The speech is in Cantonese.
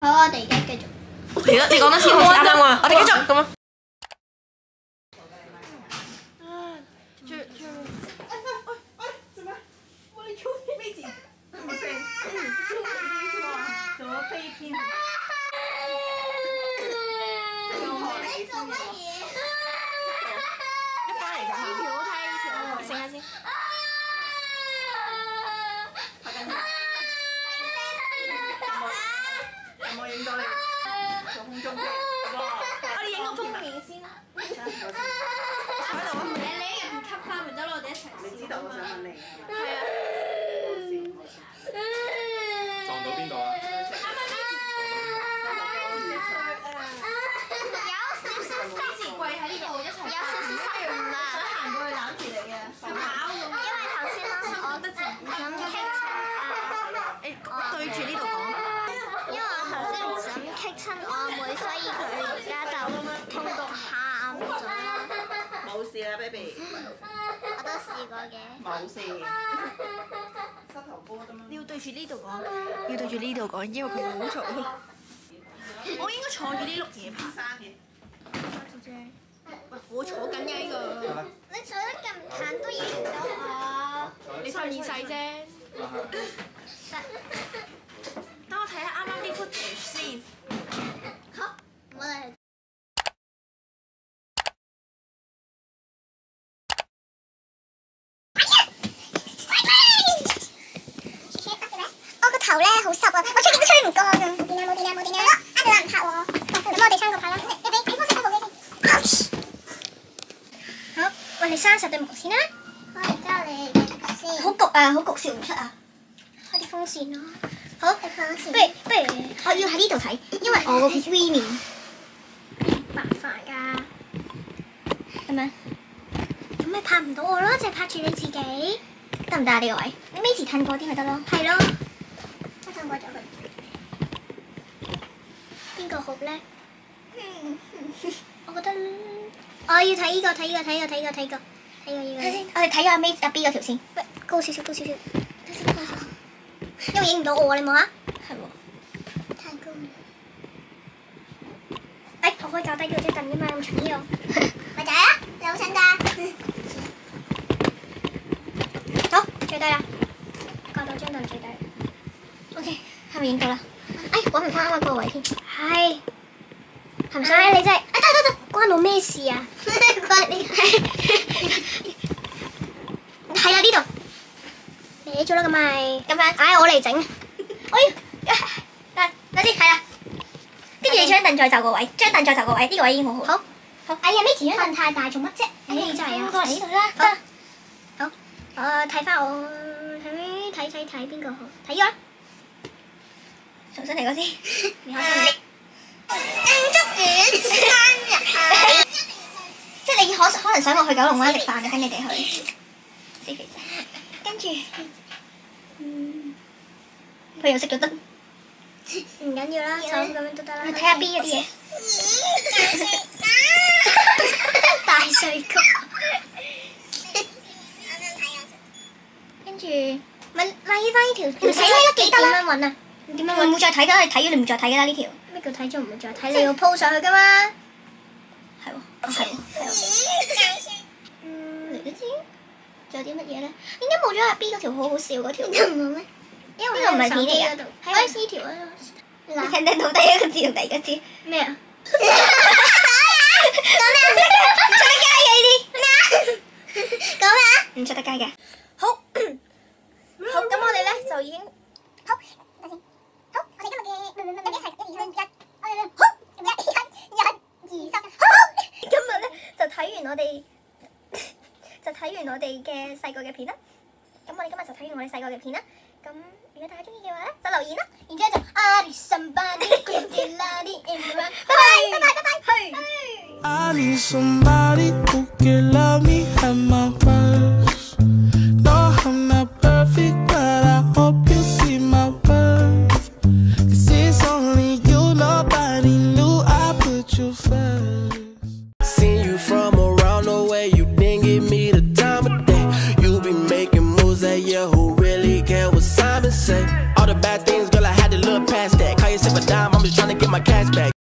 好，我哋而家繼續。你講多次，啱啱啊！我哋繼續咁啊。我影到你做空中嘅，我哋影個封面先啦。喺度啊！你入面吸翻咪得咯，我哋一齊。你知道我想問你。係啊。撞到邊度啊？有少少西字跪喺呢度一齊。有少少失誤啦。想行過去攬住你啊！跑咁。因為頭先我得唔想棘親。對住呢度講。因為我頭先唔想棘親我阿妹，所以佢而家就痛到喊咗。冇事啦 ，baby。我都試過嘅。冇事。膝頭哥啫嘛。你要對住呢度講，要對住呢度講，因為佢好嘈。我應該坐住呢碌嘢爬。山嘅。喂，我坐緊嘅呢個。你坐得咁近都影唔到我。你塊面細啫。等我睇下啱啱啲 footage 先。好，我哋。我個頭咧好濕啊，我吹唔乾啊。冇電啊！冇電啊！啊，對啦，唔拍喎。咁我哋三個拍啦。你俾幫我熄部機先。好，喂，你閂實對毛先啦。我而家你先。好焗啊！好焗，笑唔出啊！開啲風扇咯。好，不如我要喺呢度睇，因為我個 V 面白髮㗎，係咪？咁咪拍唔到我咯，淨係拍住你自己，得唔得啊？呢個位，你尾時褪過啲咪得咯。係咯，我褪過咗佢。邊個好咧？我覺得我要睇呢個，睇呢個。我哋睇下尾阿 B 嗰條先，高少少。因為影唔到我，你望下。係喎。太高啦。我可以較低呢個張凳㗎嘛，咁長呢個。咪就係啦，你好想㗎。好，最低啦。較到張凳最低。OK，係咪影到啦？揾唔翻啱啱嗰個位添。係。係唔使你真係。得，關我咩事啊？關你。係啦，呢度。你做啦咁咪咁樣，我嚟整。等先，係啦。跟住你張凳再就個位，呢個位已經好好。好。哎呀，呢張凳太大，做乜啫？真係啊。過嚟呢度啦。好。睇翻我，睇邊個好？睇呢個啦。重新嚟過先。你開心。祝願生日。即係你可能想我去九龍灣食飯，跟你哋去。死肥仔。跟住，佢又熄咗燈，唔緊要啦，就咁樣都得啦。去睇下 B 嗰啲嘢。大碎曲。跟住，咪拉翻呢條，唔使拉得幾得啦。點樣揾啊？點樣揾？唔會再睇㗎啦，你睇咗你唔再睇㗎啦呢條。咩叫睇咗唔會再睇？你要 po 上去㗎嘛？係喎。嚟咗先。仲有啲乜嘢咧？點解冇咗阿 B 嗰條好好笑嗰條？唔好咩？因為呢個唔係片嚟㗎。係呢條啊！你聽唔聽到第一個字同第二個字？咩啊？講咩啊？唔出得街嘅呢啲。咩啊？講咩啊？唔出得街嘅。好，咁我哋咧就已經好，等先。好，我哋今日嘅一齊1、2、3、1，好，1、2、3，好。今日咧就睇完我哋嘅細個嘅片啦。咁我哋今日就睇完我哋細個嘅片啦。咁如果大家中意嘅話咧，就留言啦。然之後就I need somebody give me love everyone。拜拜。I need somebody who can love me at my worst. No, I'm not perfect, but I hope you see my worth. 'Cause it's only you, nobody knew I put you first. Seen you from around the way, you didn't give me the time of day. You be making moves that yeah, who really care what Simon say? All the bad things, girl, I had to look past that. Call yourself a dime, I'm just trying to get my cash back.